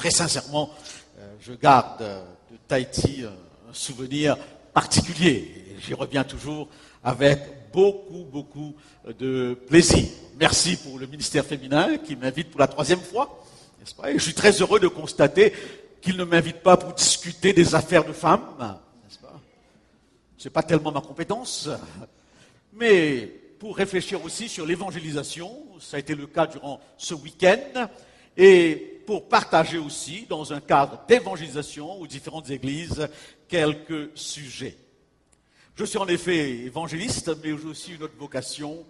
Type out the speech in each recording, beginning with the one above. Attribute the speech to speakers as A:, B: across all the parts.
A: très sincèrement, je garde de Tahiti un souvenir particulier. J'y reviens toujours avec beaucoup de plaisir. Merci pour le ministère féminin qui m'invite pour la 3e fois, n'est-ce pas? Et je suis très heureux de constater qu'il ne m'invite pas pour discuter des affaires de femmes, n'est-ce pas? Ce n'est pas tellement ma compétence, mais pour réfléchir aussi sur l'évangélisation, ça a été le cas durant ce week-end, et pour partager aussi, dans un cadre d'évangélisation aux différentes églises, quelques sujets. Je suis en effet évangéliste, mais j'ai aussi une autre vocation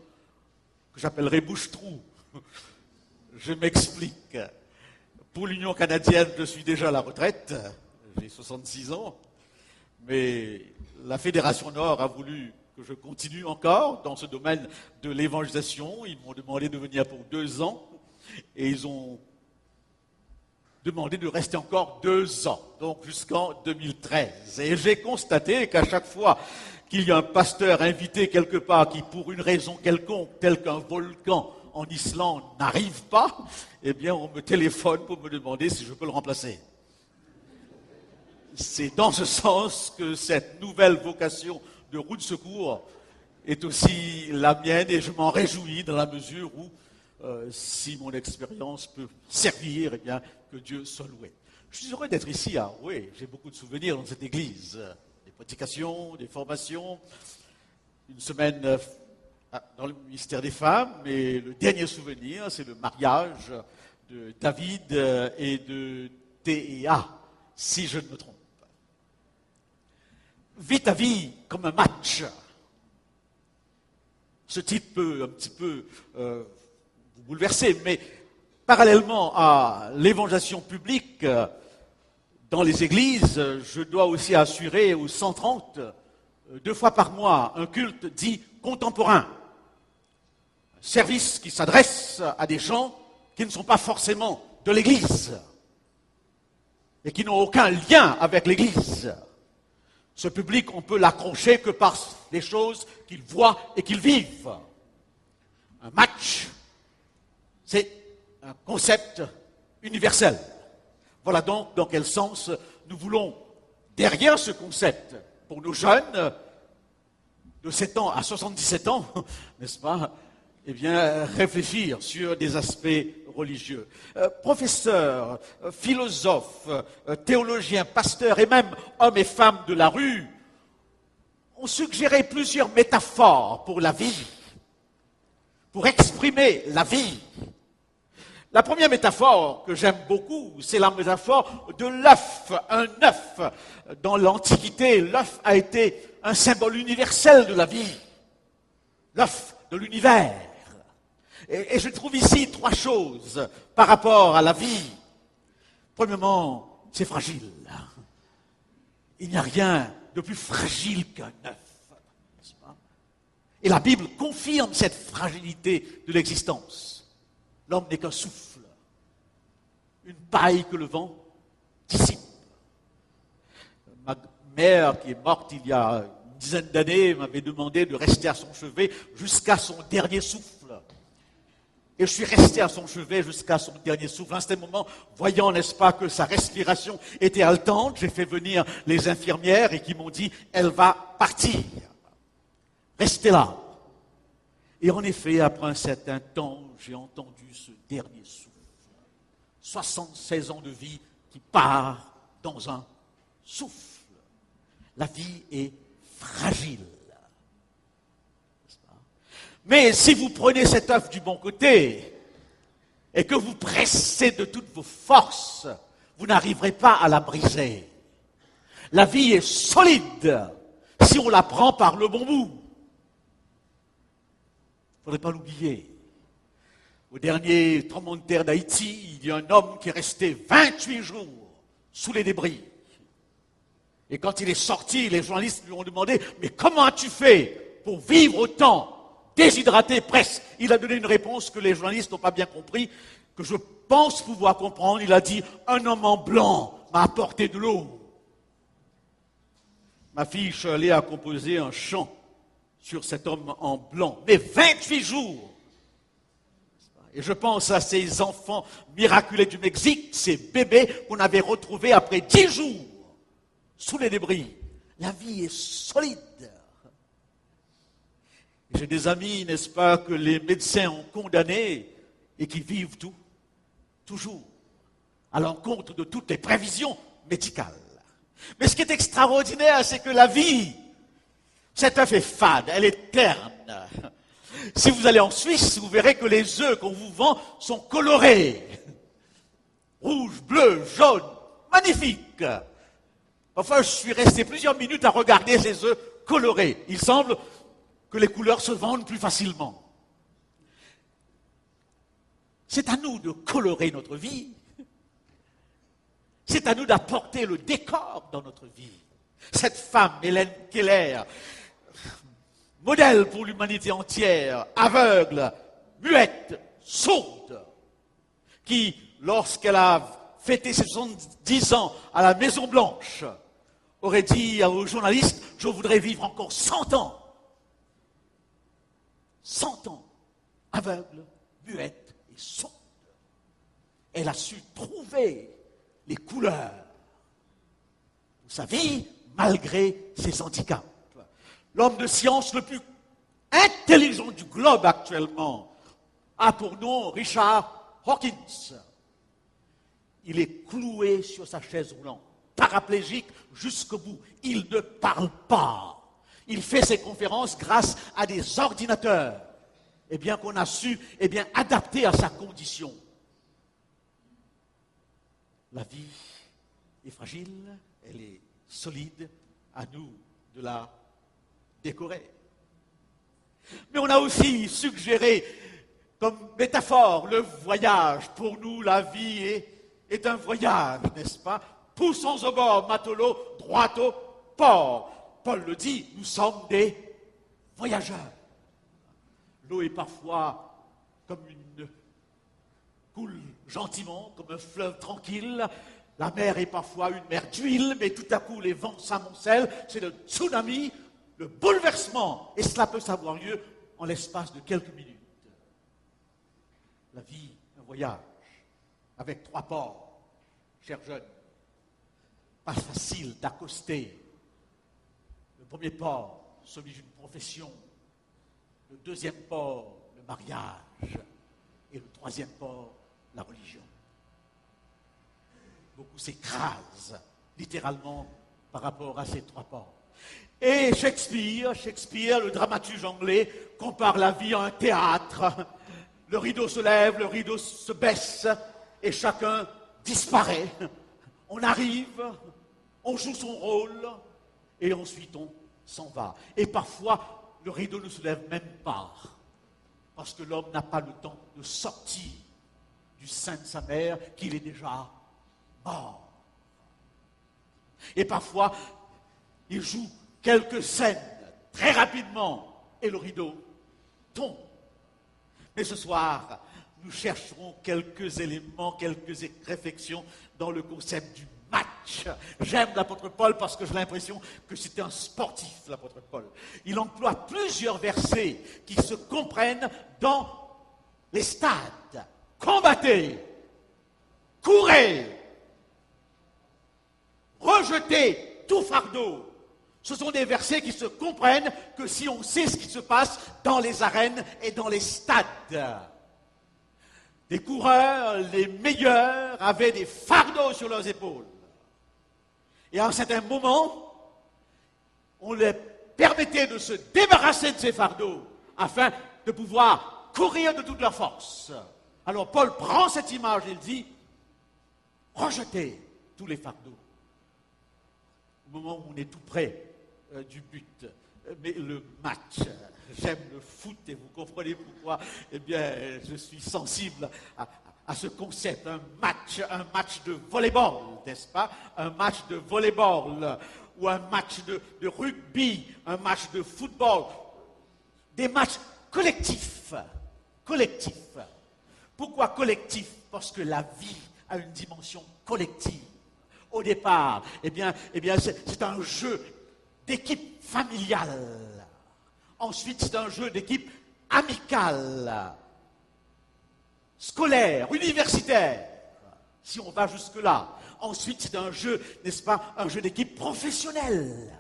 A: que j'appellerais bouche-trou. Je m'explique. Pour l'Union canadienne, je suis déjà à la retraite, j'ai 66 ans, mais la Fédération Nord a voulu que je continue encore dans ce domaine de l'évangélisation. Ils m'ont demandé de venir pour 2 ans et ils ont demandé de rester encore 2 ans, donc jusqu'en 2013. Et j'ai constaté qu'à chaque fois qu'il y a un pasteur invité quelque part qui, pour une raison quelconque, telle qu'un volcan en Islande, n'arrive pas, eh bien, on me téléphone pour me demander si je peux le remplacer. C'est dans ce sens que cette nouvelle vocation de roue de secours est aussi la mienne et je m'en réjouis dans la mesure où, si mon expérience peut servir, eh bien, que Dieu soit loué. Je suis heureux d'être ici à Roué. J'ai beaucoup de souvenirs dans cette église. Des prédications, des formations, une semaine dans le ministère des femmes, mais le dernier souvenir, c'est le mariage de David et de Théa, si je ne me trompe. Vis ta vie comme un match. Ce titre peut un petit peu vous bouleverser, mais parallèlement à l'évangélisation publique dans les églises, je dois aussi assurer aux 130, 2 fois par mois, un culte dit contemporain. Un service qui s'adresse à des gens qui ne sont pas forcément de l'église et qui n'ont aucun lien avec l'église. Ce public, on peut l'accrocher que par les choses qu'ils voient et qu'ils vivent. Un match, c'est un concept universel. Voilà donc dans quel sens nous voulons, derrière ce concept, pour nos jeunes, de 7 ans à 77 ans, n'est-ce pas, eh bien, réfléchir sur des aspects religieux. Professeurs, philosophes, théologiens, pasteurs et même hommes et femmes de la rue ont suggéré plusieurs métaphores pour la vie, pour exprimer la vie. La première métaphore que j'aime beaucoup, c'est la métaphore de l'œuf. Un œuf, dans l'Antiquité, l'œuf a été un symbole universel de la vie. L'œuf de l'univers. Et je trouve ici 3 choses par rapport à la vie. Premièrement, c'est fragile. Il n'y a rien de plus fragile qu'un œuf. N'est-ce pas? Et la Bible confirme cette fragilité de l'existence. L'homme n'est qu'un souffle, une paille que le vent dissipe. Ma mère, qui est morte il y a une dizaine d'années, m'avait demandé de rester à son chevet jusqu'à son dernier souffle. Et je suis resté à son chevet jusqu'à son dernier souffle. À un certain moment, voyant, n'est-ce pas, que sa respiration était haletante, j'ai fait venir les infirmières et qui m'ont dit, elle va partir. Restez là. Et en effet, après un certain temps, j'ai entendu ce dernier souffle. 76 ans de vie qui part dans un souffle. La vie est fragile. Mais si vous prenez cet œuf du bon côté et que vous pressez de toutes vos forces, vous n'arriverez pas à la briser. La vie est solide si on la prend par le bon bout. Il ne faudrait pas l'oublier. Au dernier tremblement de terre d'Haïti, il y a un homme qui est resté 28 jours sous les débris. Et quand il est sorti, les journalistes lui ont demandé « Mais comment as-tu fait pour vivre autant, déshydraté presque ?» Il a donné une réponse que les journalistes n'ont pas bien compris, que je pense pouvoir comprendre. Il a dit « Un homme en blanc m'a apporté de l'eau. » Ma fille Shirley a composé un chant sur cet homme en blanc. Mais 28 jours. Et je pense à ces enfants miraculés du Mexique, ces bébés qu'on avait retrouvés après 10 jours sous les débris. La vie est solide. J'ai des amis, n'est-ce pas, que les médecins ont condamnés et qui vivent toujours, à l'encontre de toutes les prévisions médicales. Mais ce qui est extraordinaire, c'est que la vie, c'est un fait fade, elle est terne. Si vous allez en Suisse, vous verrez que les œufs qu'on vous vend sont colorés. Rouge, bleu, jaune, magnifique. Enfin, je suis resté plusieurs minutes à regarder ces œufs colorés. Il semble que les couleurs se vendent plus facilement. C'est à nous de colorer notre vie. C'est à nous d'apporter le décor dans notre vie. Cette femme, Hélène Keller, modèle pour l'humanité entière, aveugle, muette, sourde, qui, lorsqu'elle a fêté ses 70 ans à la Maison Blanche, aurait dit aux journalistes, je voudrais vivre encore 100 ans. 100 ans, aveugle, muette et sourde. Elle a su trouver les couleurs de sa vie malgré ses handicaps. L'homme de science le plus intelligent du globe actuellement a pour nom Richard Hawkins. Il est cloué sur sa chaise roulante, paraplégique jusqu'au bout. Il ne parle pas. Il fait ses conférences grâce à des ordinateurs, qu'on a su adapter à sa condition. La vie est fragile, elle est solide, à nous de la décorer. Mais on a aussi suggéré comme métaphore le voyage. Pour nous, la vie est un voyage, n'est-ce pas? Poussons au bord, matelot, droit au port. Paul le dit, nous sommes des voyageurs. L'eau est parfois comme une coule gentiment, comme un fleuve tranquille. La mer est parfois une mer d'huile, mais tout à coup les vents s'amoncellent. C'est le tsunami, le bouleversement. Et cela peut avoir lieu en l'espace de quelques minutes. La vie, un voyage, avec 3 ports, chers jeunes. Pas facile d'accoster. Le premier port, celui d'une profession. Le deuxième port, le mariage. Et le troisième port, la religion. Beaucoup s'écrasent, littéralement, par rapport à ces 3 ports. Et Shakespeare, le dramaturge anglais, compare la vie à un théâtre. Le rideau se lève, le rideau se baisse, et chacun disparaît. On arrive, on joue son rôle, et ensuite on s'en va. Et parfois, le rideau ne se lève même pas, parce que l'homme n'a pas le temps de sortir du sein de sa mère, qu'il est déjà mort. Et parfois, il joue quelques scènes très rapidement, et le rideau tombe. Mais ce soir, nous chercherons quelques éléments, quelques réflexions dans le concept du match. J'aime l'apôtre Paul parce que j'ai l'impression que c'était un sportif, l'apôtre Paul. Il emploie plusieurs versets qui se comprennent dans les stades. Combattez, courez, rejetez tout fardeau. Ce sont des versets qui se comprennent que si on sait ce qui se passe dans les arènes et dans les stades. Des coureurs, les meilleurs, avaient des fardeaux sur leurs épaules. Et à un certain moment, on leur permettait de se débarrasser de ces fardeaux afin de pouvoir courir de toute leur force. Alors Paul prend cette image et il dit, rejetez tous les fardeaux. Au moment où on est tout près du but. Mais le match, j'aime le foot et vous comprenez pourquoi, je suis sensible à ce concept, un match de volleyball, n'est-ce pas? Un match de volleyball ou un match de rugby, un match de football, des matchs collectifs. Pourquoi collectif? Parce que la vie a une dimension collective. Au départ, c'est un jeu d'équipe familiale. Ensuite, c'est un jeu d'équipe amicale. scolaire, universitaire, si on va jusque-là. Ensuite, c'est un jeu, n'est-ce pas, un jeu d'équipe professionnel.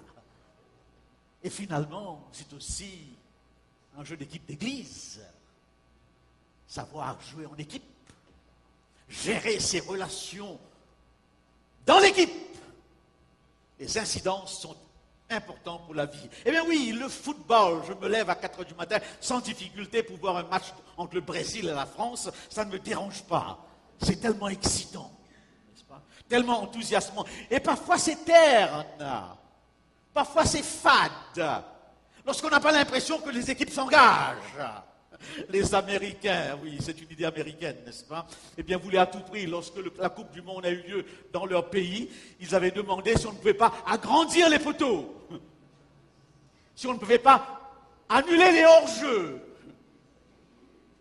A: Et finalement, c'est aussi un jeu d'équipe d'église. Savoir jouer en équipe, gérer ses relations dans l'équipe. Les incidences sont importantes pour la vie. Eh bien oui, le football, je me lève à 4 heures du matin sans difficulté pour voir un match entre le Brésil et la France, ça ne me dérange pas. C'est tellement excitant, n'est-ce pas? Tellement enthousiasmant. Et parfois c'est terne, parfois c'est fade, lorsqu'on n'a pas l'impression que les équipes s'engagent. Les Américains, oui, c'est une idée américaine, n'est-ce pas? Eh bien, voulaient à tout prix, lorsque la Coupe du Monde a eu lieu dans leur pays, ils avaient demandé si on ne pouvait pas agrandir les poteaux, si on ne pouvait pas annuler les hors-jeux,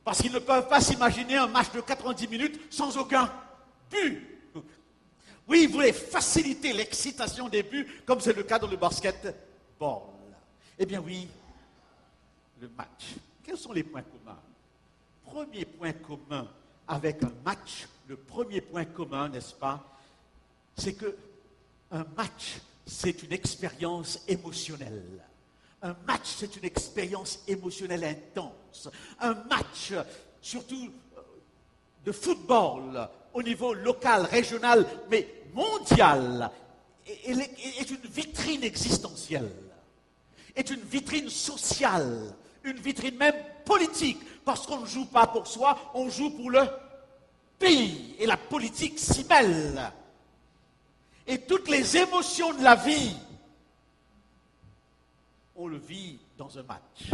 A: parce qu'ils ne peuvent pas s'imaginer un match de 90 minutes sans aucun but. Oui, ils voulaient faciliter l'excitation des buts, comme c'est le cas dans le basketball. Eh bien oui, le match. Quels sont les points communs? Premier point commun avec un match, le premier point commun, n'est-ce pas, c'est que un match, c'est une expérience émotionnelle. Un match, c'est une expérience émotionnelle intense. Un match, surtout de football, au niveau local, régional, mais mondial, est une vitrine existentielle, est une vitrine sociale, une vitrine même politique, parce qu'on ne joue pas pour soi, on joue pour le pays. Et la politique s'y mêle. Et toutes les émotions de la vie, on le vit dans un match.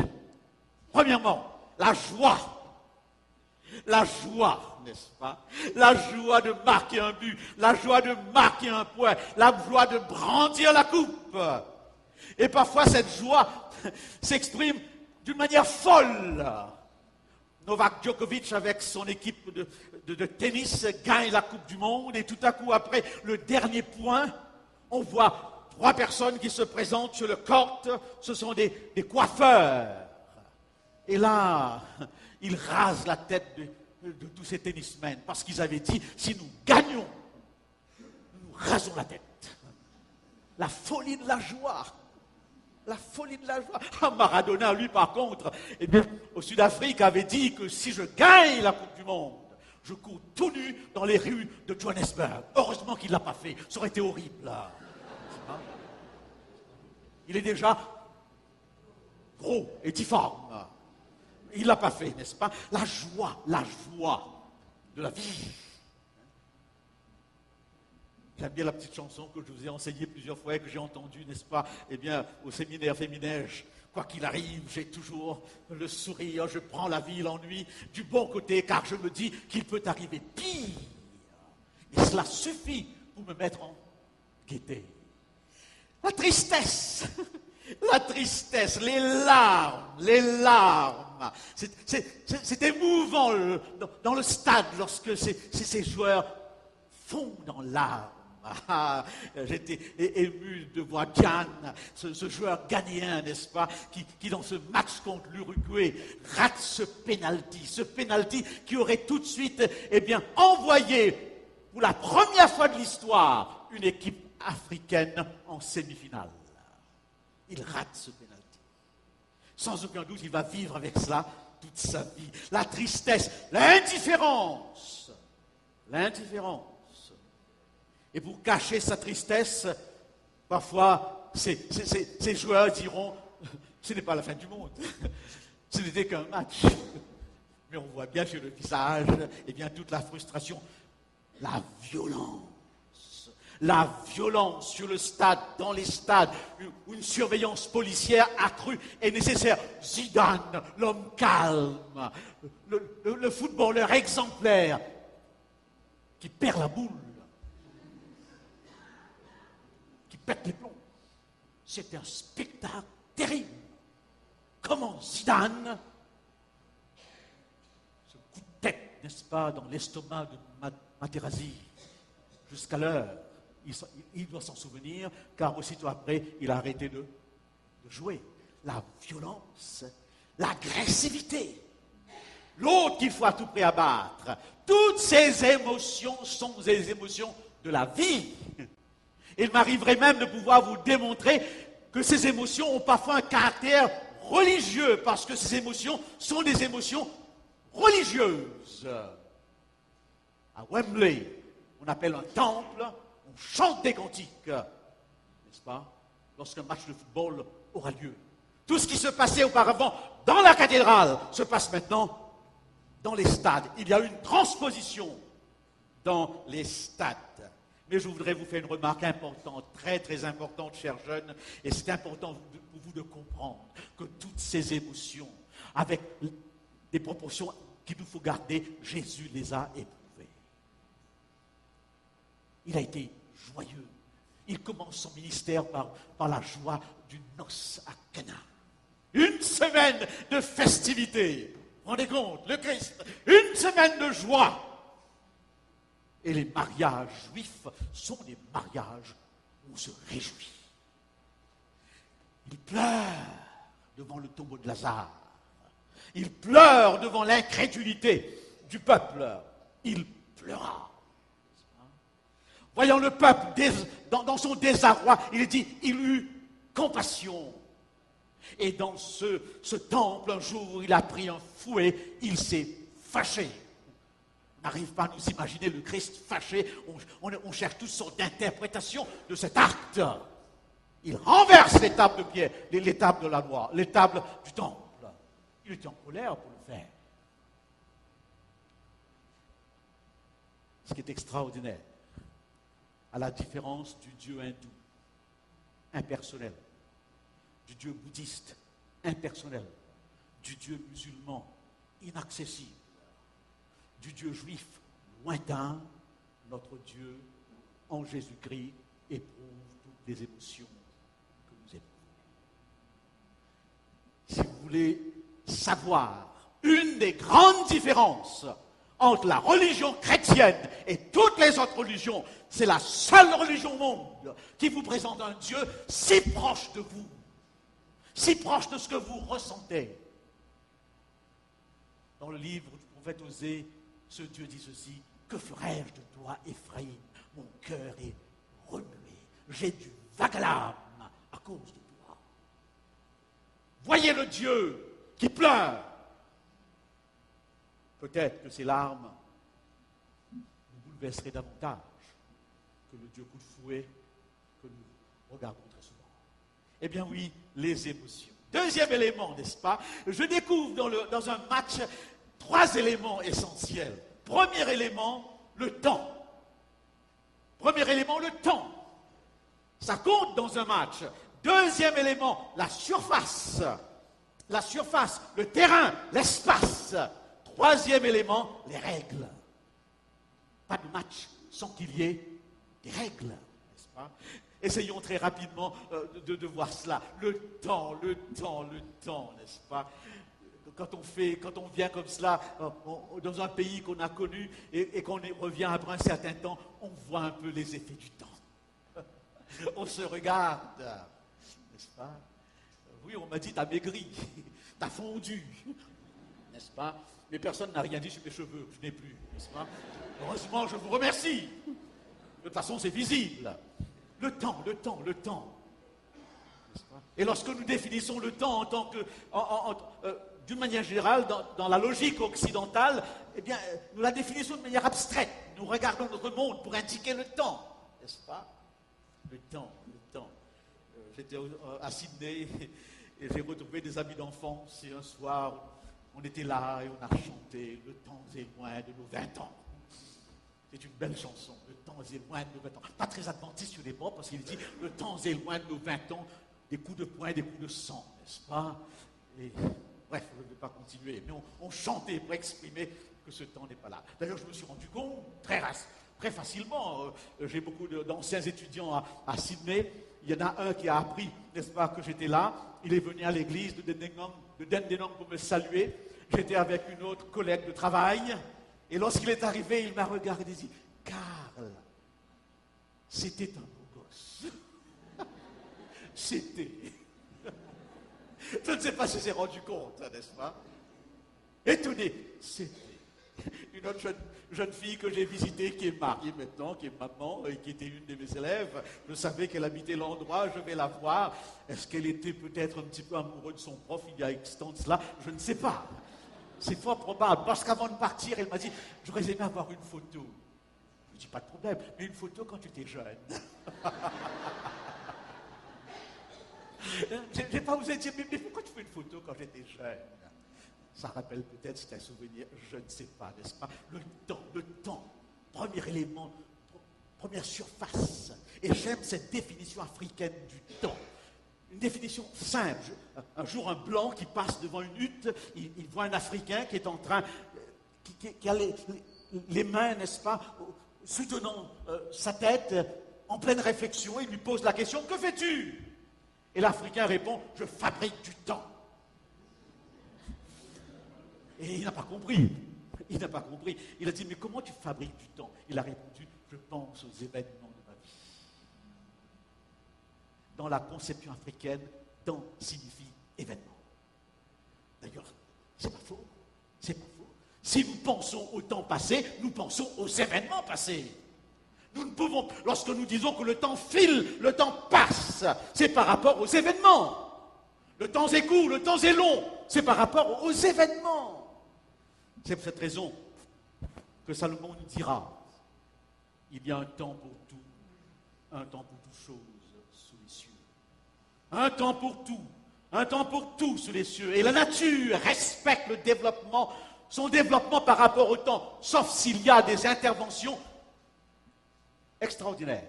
A: Premièrement, la joie. La joie, n'est-ce pas? La joie de marquer un but, la joie de marquer un point, la joie de brandir la coupe. Et parfois, cette joie s'exprime d'une manière folle. Novak Djokovic, avec son équipe de tennis, gagne la Coupe du Monde. Et tout à coup, après le dernier point, on voit 3 personnes qui se présentent sur le court. Ce sont des coiffeurs. Et là, ils rasent la tête de tous ces tennismen. Parce qu'ils avaient dit, si nous gagnons, nous rasons la tête. La folie de la joie. La folie de la joie. Ah, Maradona, lui, par contre, eh bien, au Sud-Afrique, avait dit que si je gagne la Coupe du Monde, je cours tout nu dans les rues de Johannesburg. Heureusement qu'il ne l'a pas fait. Ça aurait été horrible. Là. Il est déjà gros et difforme. Il ne l'a pas fait, n'est-ce pas? La joie de la vie. J'aime bien la petite chanson que je vous ai enseignée plusieurs fois et que j'ai entendue, n'est-ce pas? Eh bien, au séminaire Féminège, quoi qu'il arrive, j'ai toujours le sourire, je prends la vie, l'ennui du bon côté, car je me dis qu'il peut arriver pire. Et cela suffit pour me mettre en gaieté. La tristesse, les larmes. C'est émouvant dans le stade lorsque ces joueurs fondent en larmes. J'étais ému de voir Gian, ce joueur ghanéen, n'est-ce pas, qui dans ce match contre l'Uruguay rate ce penalty qui aurait tout de suite, eh bien, envoyé pour la première fois de l'histoire une équipe africaine en demi-finale. Il rate ce penalty. Sans aucun doute, il va vivre avec cela toute sa vie. La tristesse, l'indifférence. Et pour cacher sa tristesse, parfois, ces joueurs diront, ce n'est pas la fin du monde, ce n'était qu'un match. Mais on voit bien sur le visage, eh bien, toute la frustration, la violence sur le stade, dans les stades, où une surveillance policière accrue est nécessaire. Zidane, l'homme calme, le footballeur exemplaire, qui perd la boule, qui pète les plombs. C'est un spectacle terrible. Comment Zidane, ce coup de tête, n'est-ce pas, dans l'estomac de Materazzi, jusqu'à l'heure, il doit s'en souvenir, car aussitôt après, il a arrêté de jouer. La violence, l'agressivité. l'autre qu'il faut à tout prix abattre. Toutes ces émotions sont des émotions de la vie. Il m'arriverait même de pouvoir vous démontrer que ces émotions ont parfois un caractère religieux, parce que ces émotions sont des émotions religieuses. À Wembley, on appelle un temple, on chante des cantiques, n'est-ce pas, lorsqu'un match de football aura lieu. Tout ce qui se passait auparavant dans la cathédrale se passe maintenant dans les stades. Il y a une transposition dans les stades. Mais je voudrais vous faire une remarque importante, très très importante, chers jeunes, et c'est important pour vous de comprendre que toutes ces émotions, avec des proportions qu'il nous faut garder, Jésus les a éprouvées. Il a été joyeux. Il commence son ministère par la joie d'une noce à Cana. Une semaine de festivités. Vous vous rendez compte, le Christ, une semaine de joie. Et les mariages juifs sont des mariages où on se réjouit. Il pleure devant le tombeau de Lazare. Il pleure devant l'incrédulité du peuple. Il pleura. Voyant le peuple dans son désarroi, il dit, il eut compassion. Et dans ce temple, un jour, il a pris un fouet, il s'est fâché. On n'arrive pas à nous imaginer le Christ fâché. On cherche toutes sortes d'interprétations de cet acte. Il renverse les tables de pierre, les tables de la loi, les tables du temple. Il était en colère pour le faire. Ce qui est extraordinaire, à la différence du Dieu hindou, impersonnel, du Dieu bouddhiste, impersonnel, du Dieu musulman, inaccessible, du Dieu juif, lointain, notre Dieu, en Jésus-Christ, éprouve toutes les émotions que nous éprouvons. Si vous voulez savoir une des grandes différences entre la religion chrétienne et toutes les autres religions, c'est la seule religion au monde qui vous présente un Dieu si proche de vous, si proche de ce que vous ressentez. Dans le livre du prophète Osée, ce Dieu dit ceci: que ferais-je de toi, Éphraïm? Mon cœur est remué. J'ai du vague à l'âme à cause de toi. Voyez le Dieu qui pleure. Peut-être que ces larmes nous bouleverseraient davantage que le Dieu coup de fouet que nous regardons très souvent. Eh bien oui, les émotions. Deuxième élément, n'est-ce pas? Je découvre dans un match 3 éléments essentiels. Premier élément, le temps. Premier élément, le temps. Ça compte dans un match. Deuxième élément, la surface. La surface, le terrain, l'espace. Troisième élément, les règles. Pas de match sans qu'il y ait des règles, n'est-ce pas? Essayons très rapidement de voir cela. Le temps, n'est-ce pas? Quand on vient comme cela dans un pays qu'on a connu et qu'on revient après un certain temps, on voit un peu les effets du temps. On se regarde, n'est-ce pas? Oui, on m'a dit, t'as maigri, t'as fondu, n'est-ce pas? Mais personne n'a rien dit sur mes cheveux, je n'ai plus, n'est-ce pas? Heureusement, je vous remercie. De toute façon, c'est visible. Le temps. Et lorsque nous définissons le temps en tant que, d'une manière générale, dans la logique occidentale, eh bien, nous la définissons de manière abstraite. Nous regardons notre monde pour indiquer le temps, n'est-ce pas? Le temps. J'étais à Sydney et j'ai retrouvé des amis d'enfance et un soir, on était là et on a chanté « Le temps est loin de nos 20 ans ». C'est une belle chanson, « Le temps est loin de nos 20 ans ». Pas très adventiste sur les bords parce qu'il dit « Le temps est loin de nos 20 ans ». Des coups de poing, des coups de sang, n'est-ce pas? Et, bref, je ne vais pas continuer, mais on chantait pour exprimer que ce temps n'est pas là. D'ailleurs, je me suis rendu compte très facilement, j'ai beaucoup d'anciens étudiants à Sydney, il y en a un qui a appris, n'est-ce pas, que j'étais là, il est venu à l'église de Dandenong pour me saluer, j'étais avec une autre collègue de travail, et lorsqu'il est arrivé, il m'a regardé et dit « Karl, c'était un beau gosse. » C'était. Je ne sais pas si j'ai rendu compte, n'est-ce pas? étonné. C'était une autre jeune fille que j'ai visitée, qui est mariée maintenant, qui est maman, et qui était une de mes élèves. Je savais qu'elle habitait l'endroit, je vais la voir. Est-ce qu'elle était peut-être un petit peu amoureuse de son prof il y a X temps de cela? Je ne sais pas. C'est fort probable, parce qu'avant de partir, elle m'a dit « J'aurais aimé avoir une photo. » Je lui dis « Pas de problème, mais une photo quand tu étais jeune. » J'ai pas osé dire « Mais pourquoi tu fais une photo quand j'étais jeune ?» Ça rappelle peut-être, c'est un souvenir, je ne sais pas, n'est-ce pas? Le temps, premier élément, première surface. Et j'aime cette définition africaine du temps. Une définition simple. Un jour, un blanc qui passe devant une hutte, il voit un Africain qui est en train, qui a les mains, n'est-ce pas, soutenant sa tête, en pleine réflexion. Il lui pose la question, que fais-tu? Et l'Africain répond, je fabrique du temps. Et il n'a pas compris. Il n'a pas compris. Il a dit, mais comment tu fabriques du temps? Il a répondu, je pense aux événements de ma vie. Dans la conception africaine, temps signifie événement. D'ailleurs, c'est pas faux. C'est pas faux. Si nous pensons au temps passé, nous pensons aux événements passés. Nous ne pouvons, lorsque nous disons que le temps file, le temps passe, c'est par rapport aux événements. Le temps est court, le temps est long, c'est par rapport aux événements. C'est pour cette raison que Salomon nous dira, il y a un temps pour tout, un temps pour toutes choses sous les cieux. Un temps pour tout sous les cieux. Et la nature respecte le développement, son développement par rapport au temps, sauf s'il y a des interventions extraordinaires.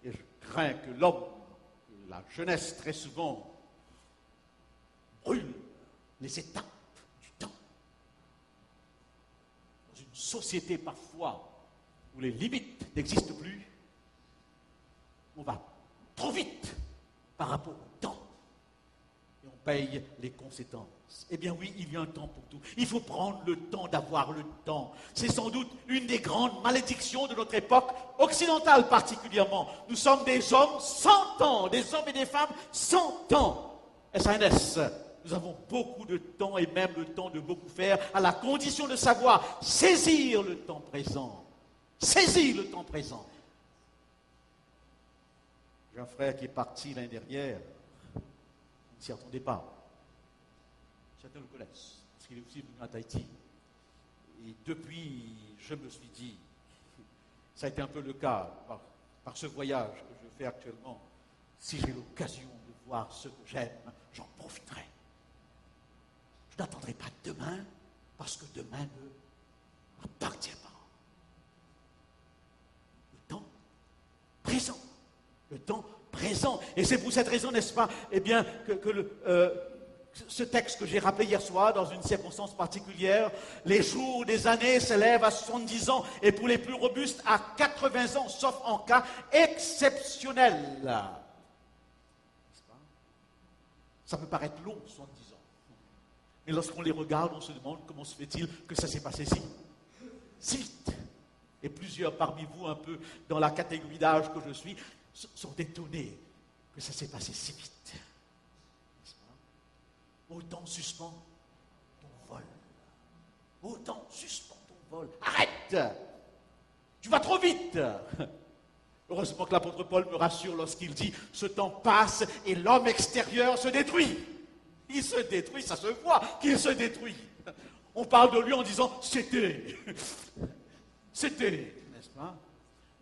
A: Et je crains que l'homme, la jeunesse très souvent, brûle les étapes du temps. Dans une société parfois où les limites n'existent plus, on va trop vite par rapport au temps et on paye les conséquences. Eh bien oui, il y a un temps pour tout. Il faut prendre le temps d'avoir le temps. C'est sans doute une des grandes malédictions de notre époque occidentale particulièrement. Nous sommes des hommes sans temps, des hommes et des femmes sans temps. S.A.N.S. Nous avons beaucoup de temps et même le temps de beaucoup faire à la condition de savoir saisir le temps présent. Saisir le temps présent. J'ai un frère qui est parti l'année dernière. On ne s'y attendait pas. Certains le connaissent, parce qu'il est aussi venu à Tahiti. Et depuis, je me suis dit, ça a été un peu le cas par ce voyage que je fais actuellement. Si j'ai l'occasion de voir ce que j'aime, j'en profiterai. Je n'attendrai pas demain, parce que demain ne m'appartient pas. Le temps présent. Le temps présent. Et c'est pour cette raison, n'est-ce pas, eh bien, ce texte que j'ai rappelé hier soir, dans une circonstance particulière, les jours des années s'élèvent à 70 ans, et pour les plus robustes, à 80 ans, sauf en cas exceptionnel. Ça peut paraître long, 70 ans. Mais lorsqu'on les regarde, on se demande comment se fait-il que ça s'est passé si vite. Et plusieurs parmi vous, un peu dans la catégorie d'âge que je suis, sont étonnés que ça s'est passé si vite. Autant suspend ton vol. Autant suspend ton vol. Arrête! Tu vas trop vite! Heureusement que l'apôtre Paul me rassure lorsqu'il dit « Ce temps passe et l'homme extérieur se détruit. » Il se détruit, ça se voit qu'il se détruit. On parle de lui en disant « C'était. » C'était, n'est-ce pas?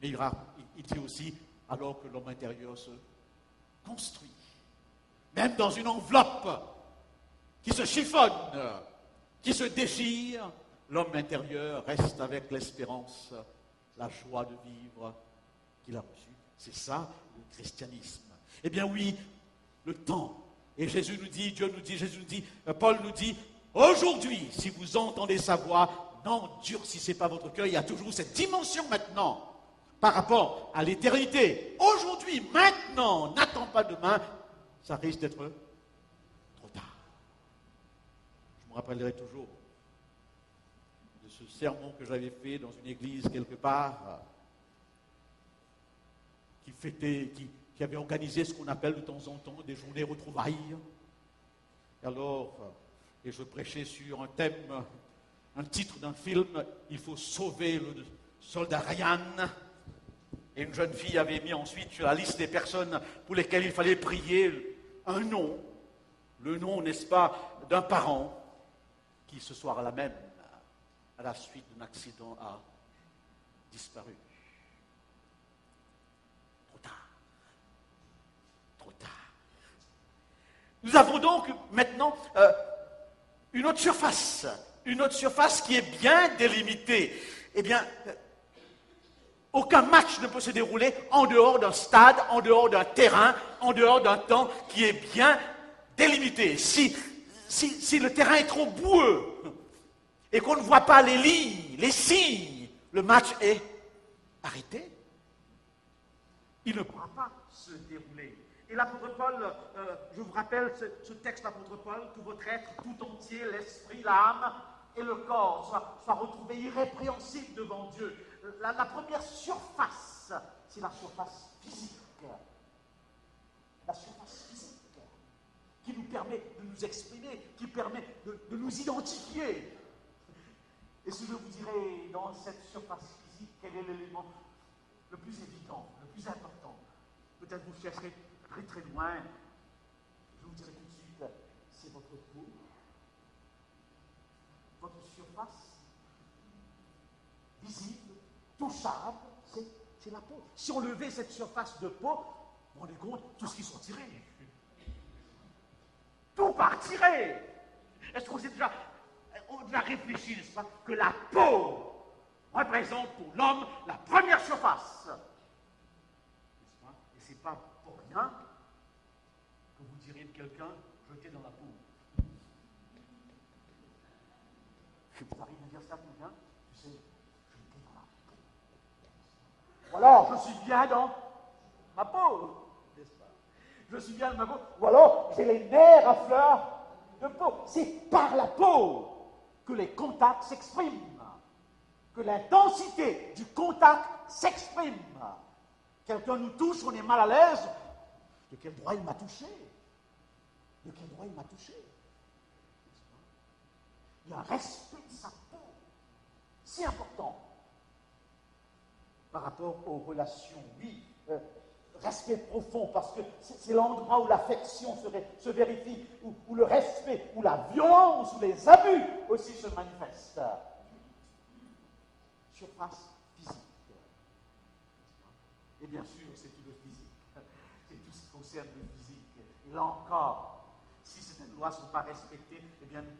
A: Mais il dit aussi « Alors que l'homme intérieur se construit. » Même dans une enveloppe qui se chiffonne, qui se déchire, l'homme intérieur reste avec l'espérance, la joie de vivre qu'il a reçue. C'est ça le christianisme. Eh bien oui, le temps. Et Jésus nous dit, Dieu nous dit, Jésus nous dit, Paul nous dit, aujourd'hui, si vous entendez sa voix, n'endurcissez pas votre cœur. Il y a toujours cette dimension maintenant par rapport à l'éternité. Aujourd'hui, maintenant, n'attends pas demain, ça risque d'être trop tard. Je me rappellerai toujours de ce sermon que j'avais fait dans une église quelque part, qui avait organisé ce qu'on appelle de temps en temps des journées retrouvailles. Et alors, et je prêchais sur un thème, un titre d'un film, il faut sauver le soldat Ryan. Et une jeune fille avait mis ensuite sur la liste des personnes pour lesquelles il fallait prier un nom, le nom, n'est-ce pas, d'un parent qui ce soir-là même, à la suite d'un accident, a disparu. Trop tard. Trop tard. Nous avons donc maintenant une autre surface qui est bien délimitée. Eh bien, aucun match ne peut se dérouler en dehors d'un stade, en dehors d'un terrain, en dehors d'un temps qui est bien délimité. Si le terrain est trop boueux et qu'on ne voit pas les lignes, les signes, le match est arrêté. Il ne pourra pas se dérouler. Et l'apôtre Paul, je vous rappelle ce texte de l'apôtre Paul, que votre être tout entier, l'esprit, l'âme et le corps soient retrouvés irrépréhensibles devant Dieu. La première surface, c'est la surface physique. La surface physique qui nous permet de nous exprimer, qui permet de nous identifier. Et si je vous dirais, dans cette surface physique, quel est l'élément le plus évident, le plus important? Peut-être vous chercherez très très loin. Je vous dirai tout de suite, c'est votre peau. Votre surface visible, touchable, c'est la peau. Si on levait cette surface de peau, vous vous rendez compte, tout ce qui sortirait. Tout partirait. Est-ce qu'on on a déjà réfléchi, n'est-ce pas, que la peau représente pour l'homme la première surface. N'est-ce pas? Et c'est pas pour rien que vous diriez de quelqu'un jeté dans la peau. Je vous arrive à dire ça, quelqu'un, tu sais, jeté dans la peau. Ou alors, je suis bien dans ma peau, n'est-ce pas? Je suis bien dans ma peau. Ou alors, j'ai les nerfs à fleur de peau. C'est par la peau que les contacts s'expriment, que l'intensité du contact s'exprime. Quelqu'un nous touche, on est mal à l'aise. De quel droit il m'a touché? De quel droit il m'a touché? Il y a un respect de sa peau, si important, par rapport aux relations. Oui, respect profond, parce que c'est l'endroit où l'affection se vérifie, où le respect, où la violence, où les abus aussi se manifestent. Surface physique. Et bien sûr, c'est tout le physique. C'est tout ce qui concerne le physique. Et là encore, si certaines lois ne sont pas respectées, eh bien nous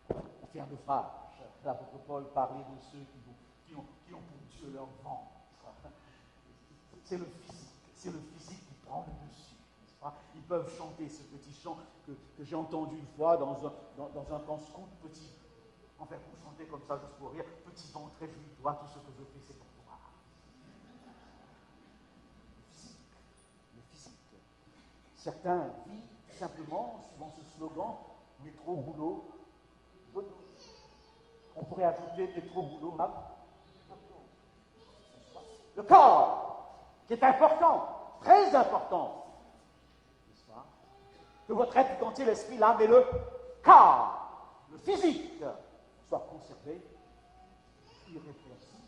A: pouvons faire naufrage. L'apôtre Paul parlait de ceux qui ont pour Dieu leur ventre. C'est le physique qui prend le dessus, n'est-ce pas? Ils peuvent chanter ce petit chant que j'ai entendu une fois dans un camp scout, petit, enfin vous chantez comme ça juste pour rire, petit ventre, réjouis-toi, tout ce que je fais c'est pour toi. Le physique. Certains vivent simplement, suivant ce slogan, métro, boulot, dodo. On pourrait ajouter métro, boulot, map. Le corps, qui est important, très important, n'est-ce pas? Que votre être tout entier, l'esprit, l'âme et le corps, le physique, soient conservés irrépréhensibles.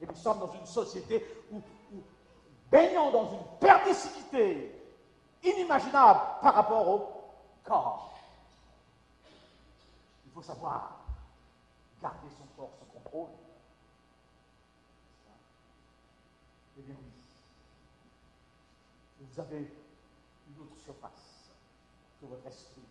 A: Et nous sommes dans une société où baignons dans une perdicité inimaginable par rapport au corps. Il faut savoir garder son corps sous contrôle. Eh bien oui, vous avez une autre surface que votre esprit.